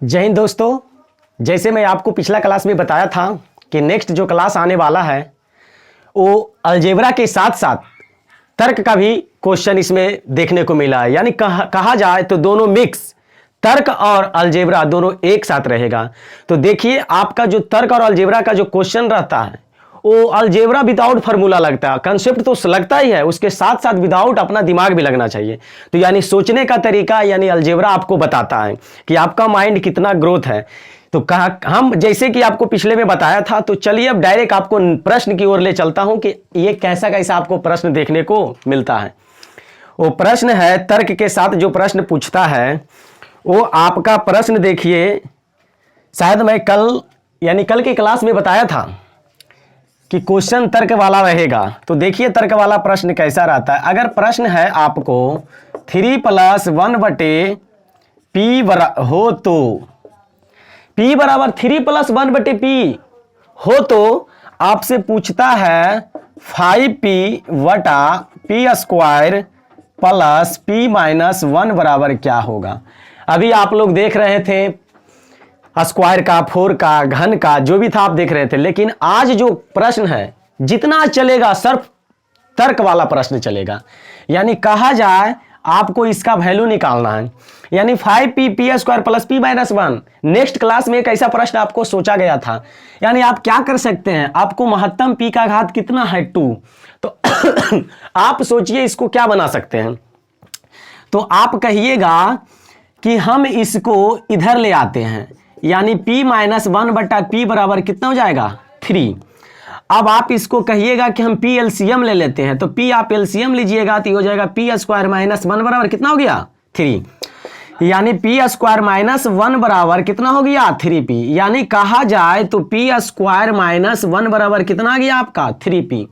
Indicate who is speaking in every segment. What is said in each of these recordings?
Speaker 1: जय हिंद दोस्तों। जैसे मैं आपको पिछला क्लास में बताया था कि नेक्स्ट जो क्लास आने वाला है वो अलजेब्रा के साथ साथ तर्क का भी क्वेश्चन इसमें देखने को मिला है। यानी कहा जाए तो दोनों मिक्स तर्क और अलजेब्रा दोनों एक साथ रहेगा। तो देखिए आपका जो तर्क और अलजेब्रा का जो क्वेश्चन रहता है वो अलजेब्रा विदाउट फार्मूला लगता है। कंसेप्ट तो लगता ही है, उसके साथ साथ विदाउट अपना दिमाग भी लगना चाहिए। तो यानी सोचने का तरीका यानी अलजेब्रा आपको बताता है कि आपका माइंड कितना ग्रोथ है। तो कहा हम जैसे कि आपको पिछले में बताया था, तो चलिए अब डायरेक्ट आपको प्रश्न की ओर ले चलता हूं कि ये कैसा कैसा आपको प्रश्न देखने को मिलता है। वो प्रश्न है तर्क के साथ जो प्रश्न पूछता है वो आपका प्रश्न देखिए, शायद मैं कल की क्लास में बताया था कि क्वेश्चन तर्क वाला रहेगा। तो देखिए तर्क वाला प्रश्न कैसा रहता है। अगर प्रश्न है आपको 3+1/p हो तो p बराबर 3+1/p हो तो आपसे पूछता है 5p/p² प्लस p-1 बराबर क्या होगा। अभी आप लोग देख रहे थे स्क्वायर का, 4 का, घन का, जो भी था आप देख रहे थे। लेकिन आज जो प्रश्न है जितना चलेगा सिर्फ तर्क वाला प्रश्न चलेगा। यानी कहा जाए आपको इसका वैल्यू निकालना है। यानी 5p² plus p-1। Next class में एक ऐसा प्रश्न आपको सोचा गया था। यानी आप क्या कर सकते हैं, आपको महत्तम p का घात कितना है 2। तो आप सोचिए इसको क्या बना सकते हैं। तो आप कहिएगा कि हम इसको इधर ले आते हैं, यानी p-1/p बराबर कितना हो जाएगा 3। अब आप इसको कहिएगा कि हम p एलसीएम ले लेते हैं। तो p आप एलसीएम लीजिएगा तो हो जाएगा p² -1 बराबर कितना हो गया 3। यानी p² -1 बराबर कितना हो गया 3p। यानी कहा जाए तो p² -1 बराबर कितना आ गया आपका 3p।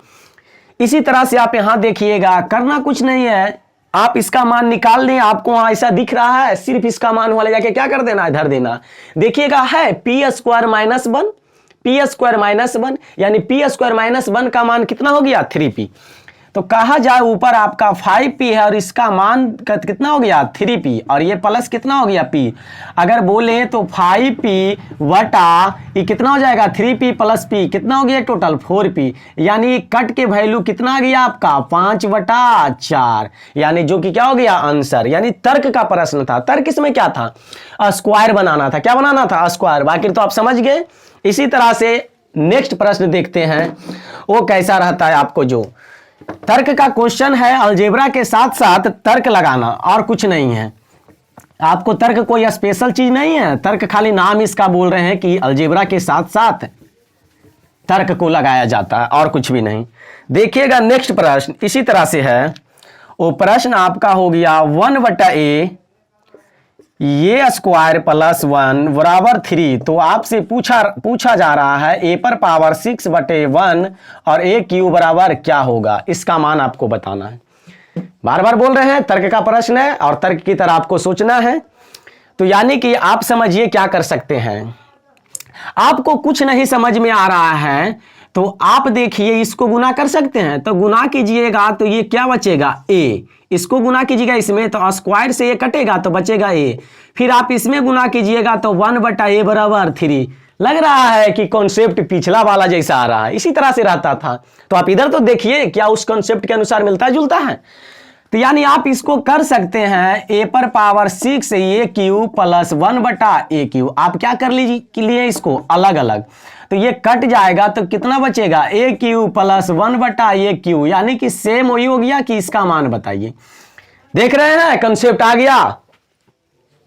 Speaker 1: इसी तरह से आप यहां देखिएगा, करना कुछ नहीं है, आप इसका मान निकाल लें। आपको वहां ऐसा दिख रहा है, सिर्फ इसका मान वाले जाके क्या कर देना, इधर देना। देखिएगा है p² -1, p² -1 यानी p² -1 का मान कितना हो गया 3p। तो कहा जाए ऊपर आपका 5p है और इसका मान कितना हो गया 3p और ये प्लस कितना हो गया p। अगर बोले तो 5p बटा ये कितना हो जाएगा 3p प्लस p कितना हो गया टोटल 4p। यानी कट के वैल्यू कितना आ गया आपका 5/4। यानी जो कि क्या हो गया आंसर। यानी तर्क का प्रश्न था। तर्क इसमें क्या था, स्क्वायर बनाना था। क्या बनाना था, स्क्वायर। बाकी तो आप समझ गए। इसी तरह से नेक्स्ट प्रश्न देखते हैं वो कैसा रहता है। आपको जो तर्क का क्वेश्चन है अलजेब्रा के साथ साथ तर्क लगाना और कुछ नहीं है। आपको तर्क कोई स्पेशल चीज नहीं है, तर्क खाली नाम इसका बोल रहे हैं कि अलजेब्रा के साथ साथ तर्क को लगाया जाता है और कुछ भी नहीं। देखिएगा नेक्स्ट प्रश्न इसी तरह से है। वो प्रश्न आपका हो गया 1/a ये स्क्वायर प्लस 1 बराबर 3। तो आपसे पूछा जा रहा है a⁻6/1 और a³ बराबर क्या होगा। इसका मान आपको बताना है। बार बार बोल रहे हैं तर्क का प्रश्न है और तर्क की तरह आपको सोचना है। तो यानी कि आप समझिए क्या कर सकते हैं। आपको कुछ नहीं समझ में आ रहा है तो आप देखिए इसको गुना कर सकते हैं। तो गुना कीजिएगा तो ये क्या बचेगा a। इसको गुना कीजिएगा इसमें तो स्क्वायर से ये कटेगा तो बचेगा a। फिर आप इसमें गुना कीजिएगा तो 1/a बराबर 3। लग रहा है कि कॉन्सेप्ट पिछला वाला जैसा आ रहा है, इसी तरह से रहता था। तो आप इधर तो देखिए क्या उस कॉन्सेप्ट के अनुसार मिलता जुलता है। तो यानी आप इसको कर सकते हैं a⁻6 a³ प्लस 1/a³। आप क्या कर लीजिए इसको अलग अलग, तो ये कट जाएगा तो कितना बचेगा a³ प्लस 1/a³। यानी कि सेम वही हो गया कि इसका मान बताइए। देख रहे हैं कंसेप्ट आ गया।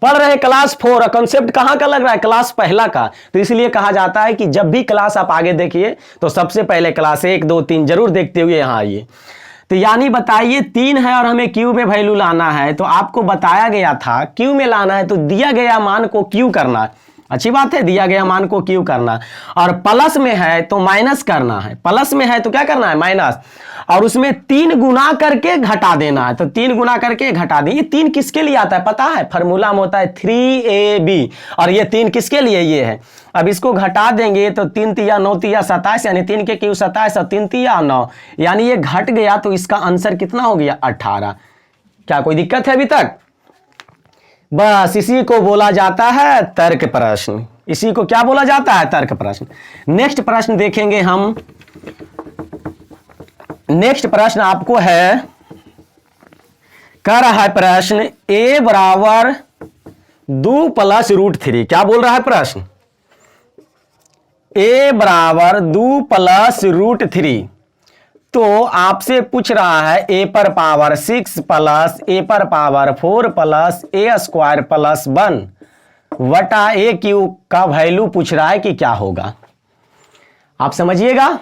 Speaker 1: पढ़ रहे क्लास 4, कंसेप्ट कहां का लग रहा है, क्लास पहला का। तो इसलिए कहा जाता है कि जब भी क्लास आप आगे देखिए तो सबसे पहले क्लास 1 2 3 जरूर देखते हुए यहां आइए। तो यानी बताइए 3 है और हमें क्यू में वैल्यू लाना है। तो आपको बताया गया था क्यू में लाना है तो दिया गया मान को क्यू करना। अच्छी बात है, दिया गया मान को क्यू करना। और प्लस में है तो माइनस करना है, प्लस में है तो क्या करना है माइनस। और उसमें 3 गुना करके घटा देना है। तो 3 गुना करके घटा दें। ये 3 किसके लिए आता है पता है, फॉर्मूला में होता है 3ab और ये 3 किसके लिए ये है। अब इसको घटा देंगे तो 3 तिया 9 तिया 27 यानी 3 के क्यू 27 और 3 तिया 9 यानी ये घट गया। तो इसका आंसर कितना हो गया 18। क्या कोई दिक्कत है अभी तक? बस इसी को बोला जाता है तर्क प्रश्न। इसी को क्या बोला जाता है? तर्क प्रश्न। नेक्स्ट प्रश्न देखेंगे हम। नेक्स्ट प्रश्न आपको है, कह रहा है प्रश्न a बराबर 2 प्लस √3। क्या बोल रहा है प्रश्न? a बराबर 2 प्लस √3। तो आपसे पूछ रहा है a पर पावर 6 प्लस a पर power 4 plus a square plus 1 वटा a क्यूब का वैल्यू पूछ रहा है कि क्या होगा। आप समझिएगा,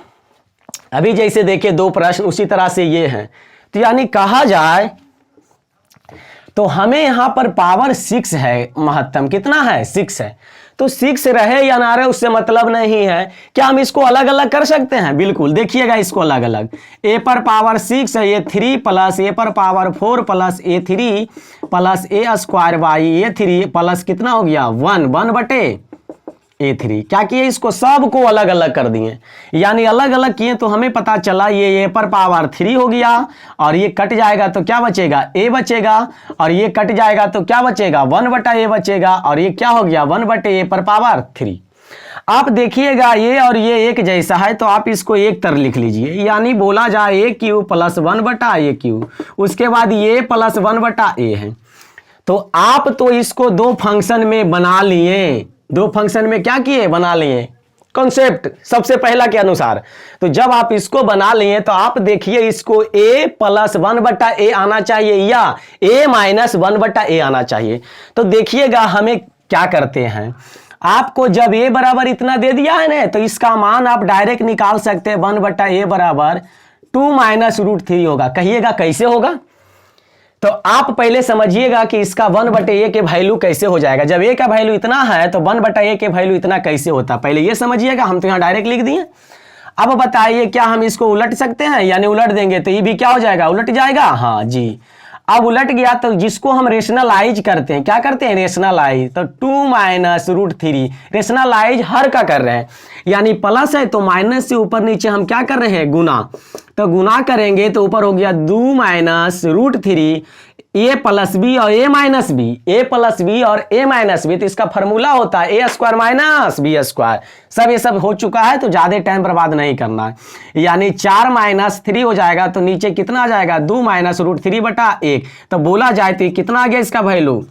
Speaker 1: अभी जैसे देखिए दो प्रश्न उसी तरह से ये हैं। तो यानी कहा जाए तो हमें यहां पर पावर 6 है, महत्तम कितना है? 6 है। तो 6 रहे या ना रहे उससे मतलब नहीं है। क्या हम इसको अलग अलग कर सकते हैं? बिल्कुल, देखिएगा इसको अलग अलग। a पर पावर 6 है, ये 3 प्लस a पर power 4 plus a3 plus a square by a3 plus कितना हो गया? 1 बटे a3। क्या किए? इसको सबको अलग अलग कर दिए, यानी अलग अलग किए तो हमें पता चला ये a पर पावर 3 हो गया, और ये कट जाएगा तो क्या बचेगा? a बचेगा, और ये कट जाएगा तो क्या बचेगा? 1 बटा a बचेगा, और ये क्या हो गया? 1 बटे a पर पावर 3। आप देखिएगा ये और ये एक जैसा है, तो आप इसको एक तरह लिख लीजिए, यानी बोला जाए a क्यूब प्लस 1 बटा a क्यूब, उसके बाद ये प्लस 1 बटा a है। तो आप तो इसको दो फंक्शन में बना लिए, दो फंक्शन में क्या किए? बना लिए कॉन्सेप्ट सबसे पहला के अनुसार। तो जब आप इसको बना लिए तो आप देखिए इसको a प्लस 1 बटा a आना चाहिए या a माइनस 1 बटा a आना चाहिए। तो देखिएगा हमें क्या करते हैं, आपको जब a बराबर इतना दे दिया है ना, तो इसका मान आप डायरेक्ट निकाल सकते हैं। 1 बटा a बराबर 2 माइनस √3 होगा। कहिएगा कैसे होगा? तो आप पहले समझिएगा कि इसका 1 बटे a के वैल्यू कैसे हो जाएगा। जब a का वैल्यू इतना है तो 1 बटा a के वैल्यू इतना कैसे होता, पहले ये समझिएगा। हम तो यहाँ डायरेक्ट लिख दिए। अब बताइए क्या हम इसको उलट सकते हैं? यानी उलट देंगे तो ये भी क्या हो जाएगा? उलट जाएगा। हाँ जी, अब उलट गया तो जिसको हम रेशनलाइज करते हैं, क्या करते हैं? रेशनलाइज। तो 2 माइनस √3 रेशनलाइज हर का कर रहे हैं, यानी प्लस है तो माइनस से ऊपर नीचे हम क्या कर रहे हैं? गुना। तो गुना करेंगे तो ऊपर हो गया 2 माइनस √3 a प्लस बी और a minus B, a plus B और a माइनस बी। तो इसका फॉर्मूला होता है a square minus B square. सब ये सब हो चुका है, तो ज़्यादा टाइम बर्बाद नहीं करना है। यानी 4 माइनस 3 हो जाएगा, तो नीचे कितना आ जाएगा? 2 माइनस √3 बटा 1। तो बोला जाए तो कितना आ गया इसका वैल्यू?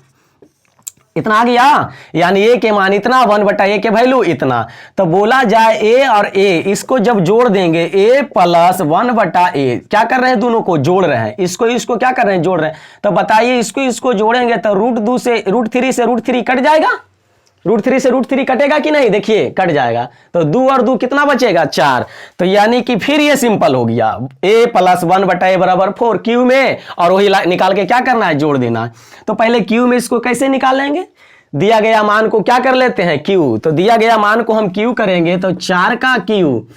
Speaker 1: इतना आ गया, यानी a के मान इतना, 1 बटा a के वैल्यू इतना। तो बोला जाए a और a इसको जब जोड़ देंगे, a प्लस 1 बटा a, क्या कर रहे हैं? दोनों को जोड़ रहे हैं। इसको क्या कर रहे हैं? जोड़ रहे हैं। तो बताइए इसको जोड़ेंगे तो √3 से √3 कट जाएगा। √3 से √3 कटेगा कि नहीं? देखिए कट जाएगा। तो 2 और 2 कितना बचेगा? 4। तो यानी कि फिर ये सिंपल हो गया, a प्लस 1 बटा a बराबर 4 क्यू में, और वही निकाल के क्या करना है? जोड़ देना है। तो पहले क्यू में इसको कैसे निकालेंगे? दिया गया मान को क्या कर लेते हैं? क्यू। तो दिया गया मान को हम क्यू करेंगे तो 4 का क्यू,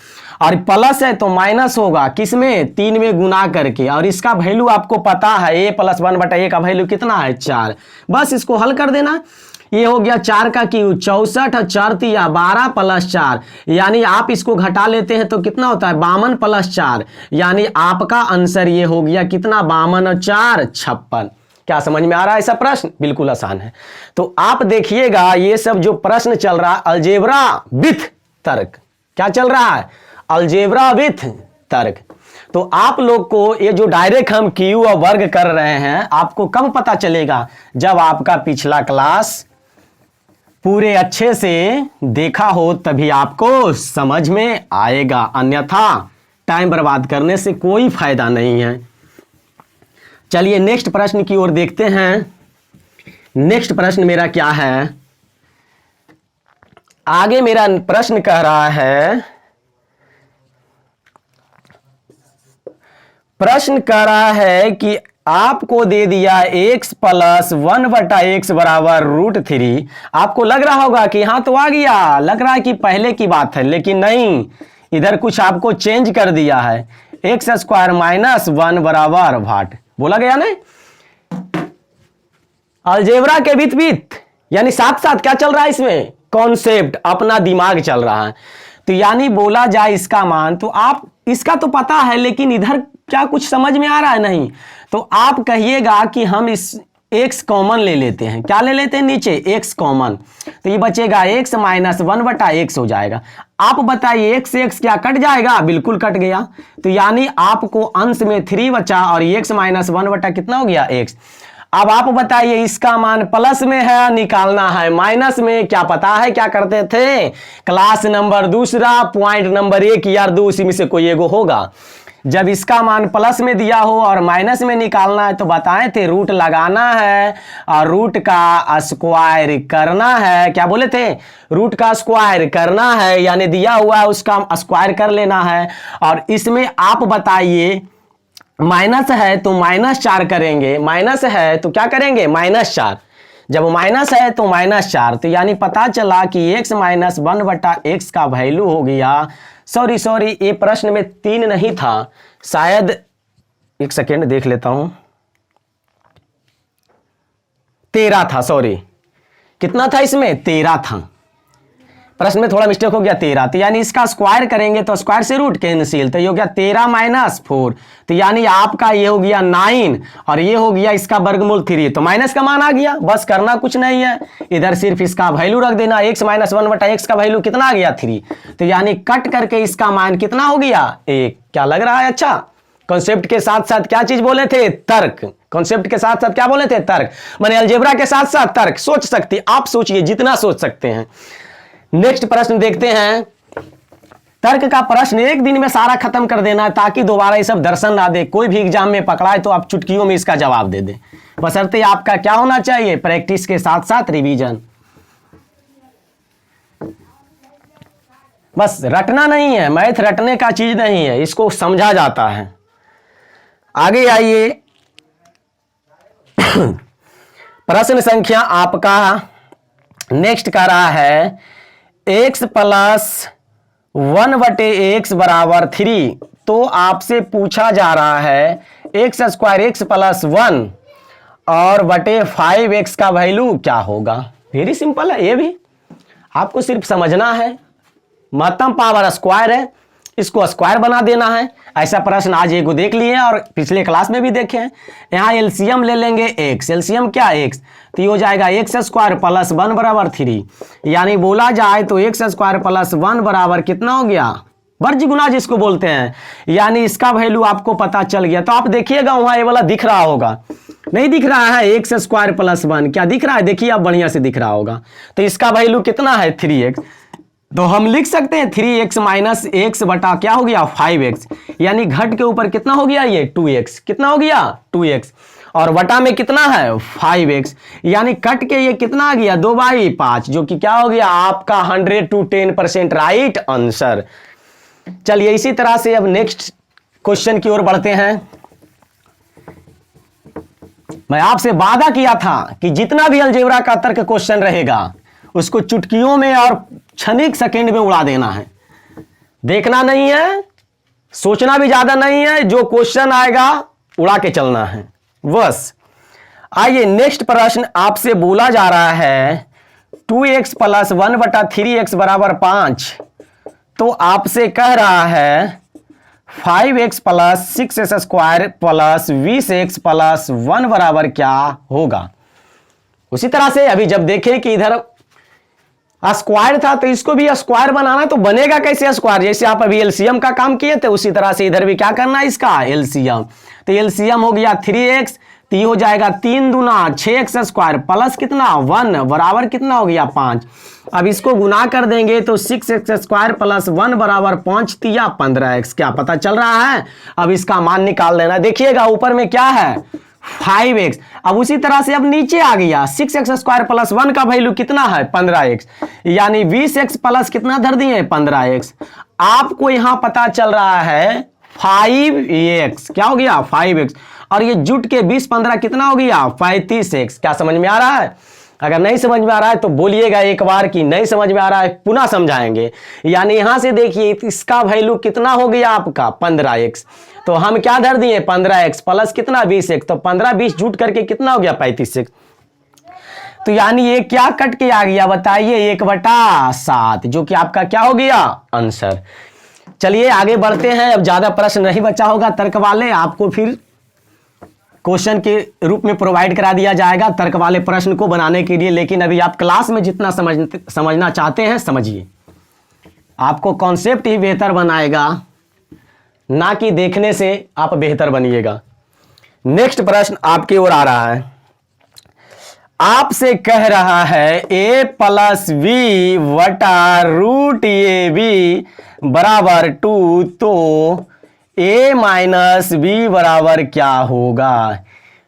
Speaker 1: और प्लस है तो माइनस होगा किसमें? 3 में गुना करके, और इसका वैल्यू आपको पता है a प्लस 1 बटा a का वैल्यू कितना है? 4। बस इसको हल कर देना। ये हो गया 4 का क्यू 64 और 4 तिया 12 प्लस 4, यानी आप इसको घटा लेते हैं तो कितना होता है? 52 प्लस 4, यानी आपका आंसर ये हो गया कितना? 52 और 4 56। क्या समझ में आ रहा है ऐसा प्रश्न? बिल्कुल आसान है। तो आप देखिएगा ये सब जो प्रश्न चल रहा है अलजेब्रा विथ तर्क। क्या चल रहा है? अलजेब्रा विथ तर्क। तो आप लोग को ये जो डायरेक्ट हम क्यू और वर्ग कर रहे हैं, आपको कब पता चलेगा? जब आपका पिछला क्लास पूरे अच्छे से देखा हो, तभी आपको समझ में आएगा, अन्यथा टाइम बर्बाद करने से कोई फायदा नहीं है। चलिए नेक्स्ट प्रश्न की ओर देखते हैं। नेक्स्ट प्रश्न मेरा क्या है? आगे मेरा प्रश्न कह रहा है, प्रश्न कह रहा है कि आपको दे दिया x प्लस 1 बटा x बराबर √3। आपको लग रहा होगा कि हाँ तो आ गया, लग रहा है कि पहले की बात है, लेकिन नहीं, इधर कुछ आपको चेंज कर दिया है। x स्क्वायर माइनस 1 बराबर भाट बोला गया ना। अलजेब्रा के विपरीत, यानी साथ साथ क्या चल रहा है इसमें? कॉन्सेप्ट, अपना दिमाग चल रहा है। तो यानी बोला जाए इसका मान, तो आप इसका तो पता है, लेकिन इधर क्या कुछ समझ में आ रहा है? नहीं। तो आप कहिएगा कि हम x कॉमन ले लेते हैं। क्या ले लेते हैं नीचे? x कॉमन, तो ये बचेगा x माइनस 1/x हो जाएगा। आप बताइए x से x क्या कट जाएगा? बिल्कुल कट गया। तो यानी आपको अंश में 3 बचा और x माइनस 1/ कितना हो गया? x। अब आप बताइए इसका मान प्लस में है निकालना है माइनस में? क्या पता है क्या करते थे? क्लास नंबर दूसरा पॉइंट नंबर 1 या 2 इसी में से कोई एगो होगा। जब इसका मान प्लस में दिया हो और माइनस में निकालना है तो बताए थे रूट लगाना है और रूट का स्क्वायर करना है। क्या बोले थे? रूट का स्क्वायर करना है, यानी दिया हुआ है उसका स्क्वायर कर लेना है। और इसमें आप बताइए माइनस है तो -4 करेंगे, माइनस है तो क्या करेंगे? -4। जब माइनस है तो -4, तो यानी पता चला कि x माइनस 1/x का वैल्यू हो गया, सॉरी ये प्रश्न में 3 नहीं था, शायद एक सेकेंड देख लेता हूं, 13 था। सॉरी, कितना था इसमें? 13 था। प्रश्न में थोड़ा मिस्टेक हो गया, 13। तो यानी इसका स्क्वायर करेंगे तो स्क्वायर से रूट कैंसिल, तो ये हो गया 13 माइनस 4, तो यानी आपका ये हो गया 9 और ये हो गया इसका वर्गमूल 3। तो माइनस का मान आ गया, बस करना कुछ नहीं है, इधर सिर्फ इसका वैल्यू रख देना। x माइनस 1/x का वैल्यू कितना आ गया? 3। तो यानी कट करके इसका मान कितना हो गया? 1। क्या लग रहा है? अच्छा, कॉन्सेप्ट के साथ साथ क्या चीज बोले थे? तर्क। कॉन्सेप्ट के साथ साथ क्या बोले थे? तर्क। माने अलजेब्रा के साथ साथ तर्क। सोच सकते, आप सोचिए जितना सोच सकते हैं। नेक्स्ट प्रश्न देखते हैं। तर्क का प्रश्न एक दिन में सारा खत्म कर देना है ताकि दोबारा ये सब दर्शन ना दे, कोई भी एग्जाम में पकड़ाए तो आप चुटकियों में इसका जवाब दे दें। बशर्ते आपका क्या होना चाहिए? प्रैक्टिस के साथ साथ रिवीजन। बस रटना नहीं है, मैथ रटने का चीज नहीं है, इसको समझा जाता है। आगे आइए। प्रश्न संख्या आपका नेक्स्ट का रहा है x प्लस 1/x बराबर 3। तो आपसे पूछा जा रहा है x स्क्वायर x प्लस 1 और बटे 5x का वैल्यू क्या होगा? वेरी सिंपल है, ये भी आपको सिर्फ समझना है। महत्तम पावर स्क्वायर है, इसको स्क्वायर बना देना है। ऐसा प्रश्न आज एक देख लिए और पिछले क्लास में भी देखे हैं। यहाँ एलसीएम ले लेंगे x, एलसीएम क्या? x, तो ये हो जाएगा x स्क्वायर प्लस 1 बराबर 3। यानी बोला जाए तो x स्क्वायर प्लस 1 बराबर कितना हो गया? वर्ग गुना जिसको बोलते हैं, यानी इसका वैल्यू आपको पता चल गया। तो आप देखिएगा वहां ये वाला दिख रहा होगा, नहीं दिख रहा है? x स्क्वायर प्लस 1 क्या दिख रहा है? देखिए आप बढ़िया से दिख रहा होगा। तो इसका वैल्यू कितना है? 3x। तो हम लिख सकते हैं 3x माइनस x बटा क्या हो गया? 5x। यानी घट के ऊपर कितना हो गया? ये 2x। कितना हो गया? 2x। और बटा में कितना है? 5x। यानी कट के ये कितना आ गया? 2/5, जो कि क्या हो गया? आपका 100 to 10% राइट आंसर। चलिए इसी तरह से अब नेक्स्ट क्वेश्चन की ओर बढ़ते हैं। मैं आपसे वादा किया था कि जितना भी अलजेब्रा का तर्क क्वेश्चन रहेगा उसको चुटकियों में और क्षणिक सेकंड में उड़ा देना है। देखना नहीं है, सोचना भी ज्यादा नहीं है, जो क्वेश्चन आएगा उड़ा के चलना है बस। आइए नेक्स्ट प्रश्न आपसे बोला जा रहा है 2x प्लस 1/3x बराबर 5। तो आपसे कह रहा है 5x plus 6x square plus 20x plus 1 बराबर क्या होगा? उसी तरह से अभी जब देखें कि इधर स्क्वायर था तो इसको भी स्क्वायर बनाना, तो बनेगा कैसे स्क्वायर? जैसे आप अभी एलसीएम का काम किए थे उसी तरह से इधर भी क्या करना है? इसका एलसीएम। तो एलसीएम हो गया 3x, तो ये हो जाएगा 3 दूना 6x स्क्वायर प्लस कितना? 1 बराबर कितना हो गया? 5। अब इसको गुना कर देंगे तो 6x स्क्वायर प्लस 1 बराबर 5 तिया 15x। क्या पता चल रहा है? अब इसका मान निकाल लेना। देखिएगा ऊपर में क्या है? 5x। अब उसी तरह से अब नीचे आ गया 6x स्क्वायर प्लस 1 का वैल्यू कितना है? 15x। यानी 20x प्लस कितना धर दिए? 15x। आपको यहां पता चल रहा है 5x। क्या हो गया? 5x। और ये जुट के 20 15 कितना हो गया? 35x। क्या समझ में आ रहा है? अगर नहीं समझ में आ रहा है तो बोलिएगा एक बार कि नहीं समझ में आ रहा है, पुनः समझाएंगे। यानी यहां से देखिए इसका वैल्यू कितना हो गया आपका? 15x। तो हम क्या धर दिए? 15x प्लस कितना? 20x। तो 15 20 जुट करके कितना हो गया? 35x। तो यानी ये क्या कट के आ गया बताइए? 1/7, जो कि आपका क्या हो गया? आंसर। चलिए आगे बढ़ते हैं। अब ज्यादा प्रश्न नहीं बचा होगा तर्क वाले, आपको फिर क्वेश्चन के रूप में प्रोवाइड करा दिया जाएगा तर्क वाले प्रश्न को बनाने के लिए। लेकिन अभी आप क्लास में जितना समझना चाहते हैं समझिए, आपको कॉन्सेप्ट ही बेहतर बनाएगा, ना कि देखने से आप बेहतर बनिएगा। नेक्स्ट प्रश्न आपकी ओर आ रहा है, आपसे कह रहा है a प्लस बी वटा रूट ए बी बराबर 2, तो a माइनस बी बराबर क्या होगा।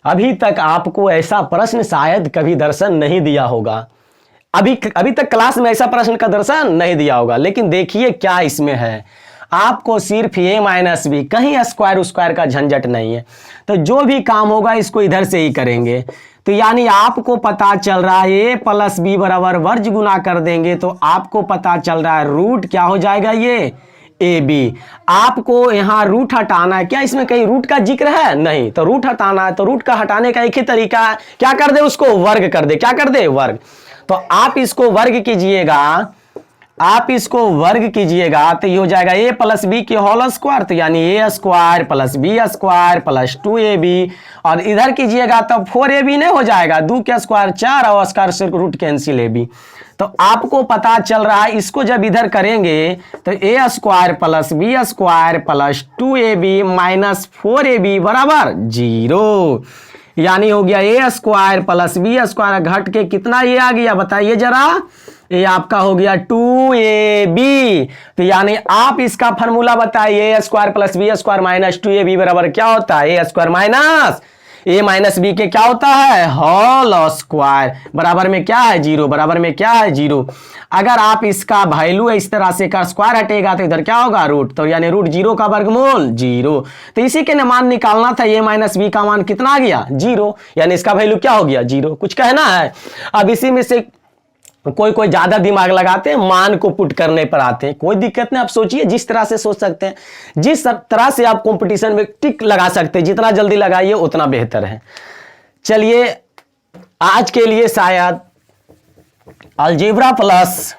Speaker 1: अभी तक आपको ऐसा प्रश्न शायद कभी दर्शन नहीं दिया होगा, अभी तक क्लास में ऐसा प्रश्न का दर्शन नहीं दिया होगा। लेकिन देखिए क्या इसमें है, आपको सिर्फ a माइनस बी, कहीं स्क्वायर का झंझट नहीं है, तो जो भी काम होगा इसको इधर से ही करेंगे। तो यानी आपको पता चल रहा है a प्लस बी बराबर वर्ज गुना कर देंगे तो आपको पता चल रहा है रूट क्या हो जाएगा, ये ए बी। आपको यहाँ रूट हटाना है, क्या इसमें कहीं रूट का जिक्र है, नहीं, तो रूट हटाना है। तो रूट का हटाने का एक ही तरीका है, क्या कर दे, उसको वर्ग कर दे। क्या कर दे, वर्ग। तो आप इसको वर्ग कीजिएगा, तो ये हो जाएगा a प्लस बी के होल स्क्वायर, तो यानी a square plus B square plus 2ab, और इधर कीजिएगा तो 4ab नहीं हो जाएगा, 2 के स्क्वायर 4 और स्क्वायर से रूट कैंसिल ab। तो आपको पता चल रहा है इसको जब इधर करेंगे तो a square plus B square plus 2ab minus 4ab बराबर 0, यानी हो गया a square plus B square घट के कितना ये आ गया बताइए जरा, ये आपका हो गया 2ab। तो यानी आप इसका फॉर्मूला बताइए, a square plus B square minus 2ab बराबर क्या होता है, a square minus a minus B के क्या होता है, होल स्क्वायर, बराबर में क्या है 0, बराबर में क्या है 0। अगर आप इसका वैल्यू इस तरह से का स्क्वायर हटेगा तो इधर क्या होगा रूट, तो यानी रूट 0 का वर्गमूल 0। तो इसी के मान निकालना था, a माइनस बी का मान कितना आ गया 0, यानी इसका वैल्यू क्या हो गया 0। कुछ कहना है, अब इसी में से कोई ज्यादा दिमाग लगाते हैं, मान को पुट करने पर आते हैं, कोई दिक्कत नहीं। आप सोचिए, जिस तरह से सोच सकते हैं, जिस तरह से आप कंपटीशन में टिक लगा सकते हैं, जितना जल्दी लगाइए उतना बेहतर है। चलिए आज के लिए शायद अलजेब्रा प्लस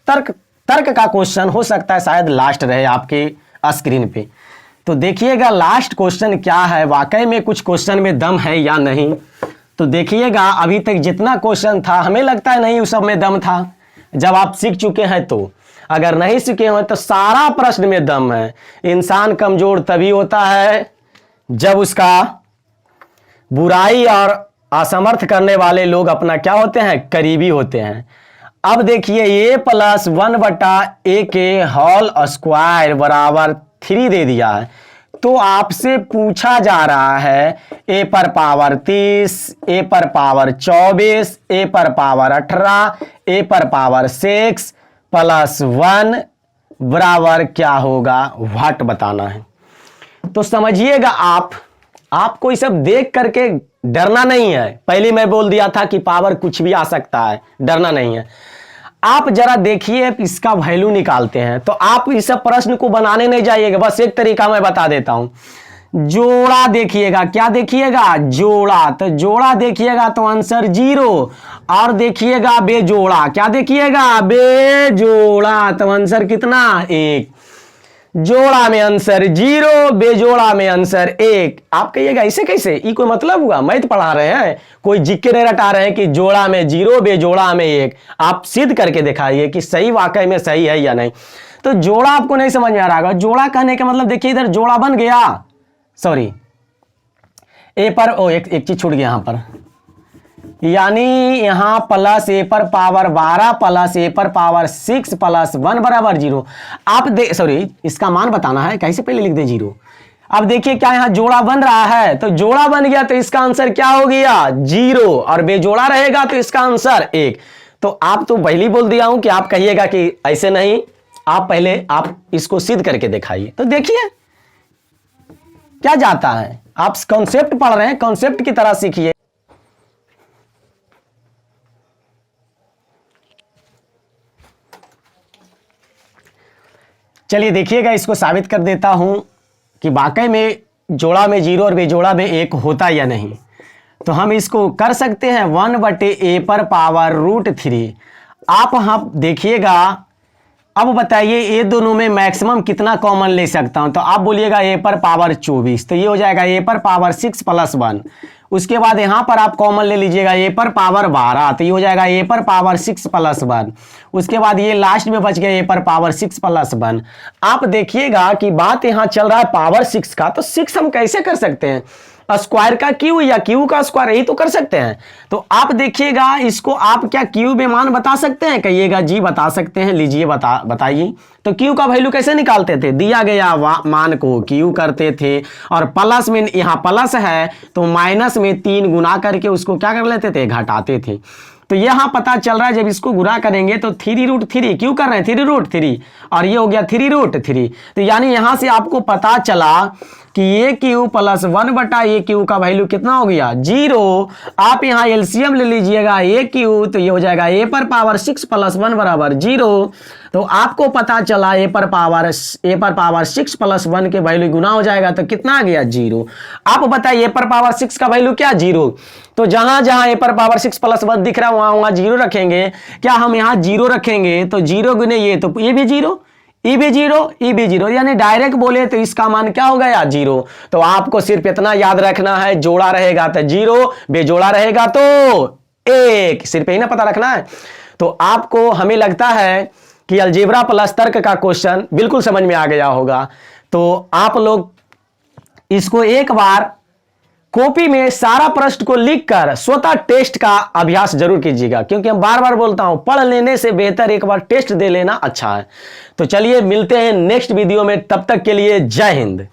Speaker 1: तर्क का क्वेश्चन हो सकता है शायद लास्ट रहे आपके स्क्रीन पे। तो देखिएगा लास्ट क्वेश्चन क्या है, वाकई में कुछ क्वेश्चन में दम है या नहीं। तो देखिएगा अभी तक जितना क्वेश्चन था हमें लगता है नहीं उस सब में दम था, जब आप सीख चुके हैं तो। अगर नहीं सीखे हैं तो सारा प्रश्न में दम है। इंसान कमजोर तभी होता है जब उसका बुराई और असमर्थ करने वाले लोग अपना क्या होते हैं, करीबी होते हैं। अब देखिए a प्लस 1/a के होल स्क्वायर बराबर 3 दे दिया है, तो आपसे पूछा जा रहा है a पर पावर 30, a पर पावर 24, a पर पावर 18, a पर पावर 6 प्लस 1 बराबर क्या होगा, व्हाट बताना है। तो समझिएगा आपको ये सब देख करके डरना नहीं है। पहले मैं बोल दिया था कि पावर कुछ भी आ सकता है, डरना नहीं है। आप जरा देखिए इसका वैल्यू निकालते हैं, तो आप इस प्रश्न को बनाने नहीं जाइएगा, बस एक तरीका मैं बता देता हूं। जोड़ा देखिएगा, क्या देखिएगा, जोड़ा। तो जोड़ा देखिएगा तो आंसर 0, और देखिएगा बेजोड़ा, क्या देखिएगा, बेजोड़ा, तो आंसर कितना 1। जोड़ा में आंसर 0, बेजोड़ा में आंसर 1। आप कहिएगा इसे कैसे, ये कोई मतलब हुआ, मैथ पढ़ा रहे हैं, कोई जिक्के नहीं रटा रहे हैं कि जोड़ा में 0 बेजोड़ा में 1। आप सिद्ध करके दिखाइए कि सही वाकई में सही है या नहीं। तो जोड़ा आपको नहीं समझ में आ रहा होगा। जोड़ा कहने का मतलब देखिए इधर जोड़ा बन गया, सॉरी ए पर एक चीज छूट गया यहां पर, यानी यहां प्लस a पर पावर 12 प्लस a पर पावर 6 प्लस 1 बराबर 0। आप इसका मान बताना है, कैसे पहले लिख दे 0। अब देखिए क्या यहां जोड़ा बन रहा है, तो जोड़ा बन गया तो इसका आंसर क्या हो गया 0, और बेजोड़ा रहेगा तो इसका आंसर 1। तो आप तो पहले ही बोल दिया हूं कि आप कहिएगा कि ऐसे नहीं, आप पहले आप इसको सिद्ध करके दिखाइए। तो देखिए क्या जाता है, आप कॉन्सेप्ट पढ़ रहे हैं, कॉन्सेप्ट की तरह सीखिए। चलिए देखिएगा, इसको साबित कर देता हूं कि वाकई में जोड़ा में 0 और बेजोड़ा में 1 होता या नहीं। तो हम इसको कर सकते हैं 1/a पर पावर √3। आप हम देखिएगा अब बताइए ये दोनों में मैक्सिमम कितना कॉमन ले सकता हूं, तो आप बोलिएगा a पर पावर 24, तो ये हो जाएगा a पर पावर 6 प्लस 1। उसके बाद यहां पर आप कॉमन ले लीजिएगा a पर पावर 12, तो ये हो जाएगा a पर पावर 6 प्लस 1। उसके बाद ये लास्ट में बच गया a पर पावर 6 प्लस 1। आप देखिएगा कि बात यहां चल रहा है पावर 6 का, तो 6 हम कैसे कर सकते हैं, स्क्वायर का क्यू या क्यू का स्क्वायर, यही तो कर सकते हैं। तो आप देखिएगा इसको, आप क्या क्यू में मान बता सकते हैं, कहिएगा जी बता सकते हैं, लीजिए बताइए। तो क्यू का वैल्यू कैसे निकालते थे, दिया गया मान को क्यू करते थे और प्लस में, यहाँ प्लस है तो माइनस में 3 गुना करके उसको क्या कर लेते थे, घटाते थे। तो यहां पता चल रहा है जब इसको गुणा करेंगे तो 3√3 क्यों कर रहे हैं, 3√3 और ये हो गया 3√3। तो यानी यहां से आपको पता चला कि ये क्यू प्लस 1 बटा ये क्यू का वैल्यू कितना हो गया, 0। आप यहां एलसीएम ले लीजिएगा ए क्यू, तो ये हो जाएगा ए पर पावर 6 प्लस 1 बराबर 0। तो आपको पता चला ए पर पावर 6 प्लस 1 के वैल्यू गुना हो जाएगा तो कितना आ गया, 0। आप बताइए ए पर पावर 6 का वैल्यू क्या, 0। तो जहां जहां ए पर पावर 6 प्लस 1 दिख रहा है वहां 0 रखेंगे। क्या हम यहां 0 रखेंगे तो 0 गुने ये, तो ये भी 0, ई भी 0, ई भी 0, यानी डायरेक्ट बोले तो इसका मान क्या हो गया, 0। तो आपको सिर्फ इतना याद रखना है, जोड़ा रहेगा तो 0, बेजोड़ा रहेगा तो 1, सिर्फ यही ना पता रखना है। तो आपको, हमें लगता है कि अलजेब्रा प्लस तर्क का क्वेश्चन बिल्कुल समझ में आ गया होगा। तो आप लोग इसको एक बार कॉपी में सारा प्रश्न को लिखकर स्वतः टेस्ट का अभ्यास जरूर कीजिएगा, क्योंकि हम बार बार बोलता हूं पढ़ लेने से बेहतर एक बार टेस्ट दे लेना अच्छा है। तो चलिए मिलते हैं नेक्स्ट वीडियो में, तब तक के लिए जय हिंद।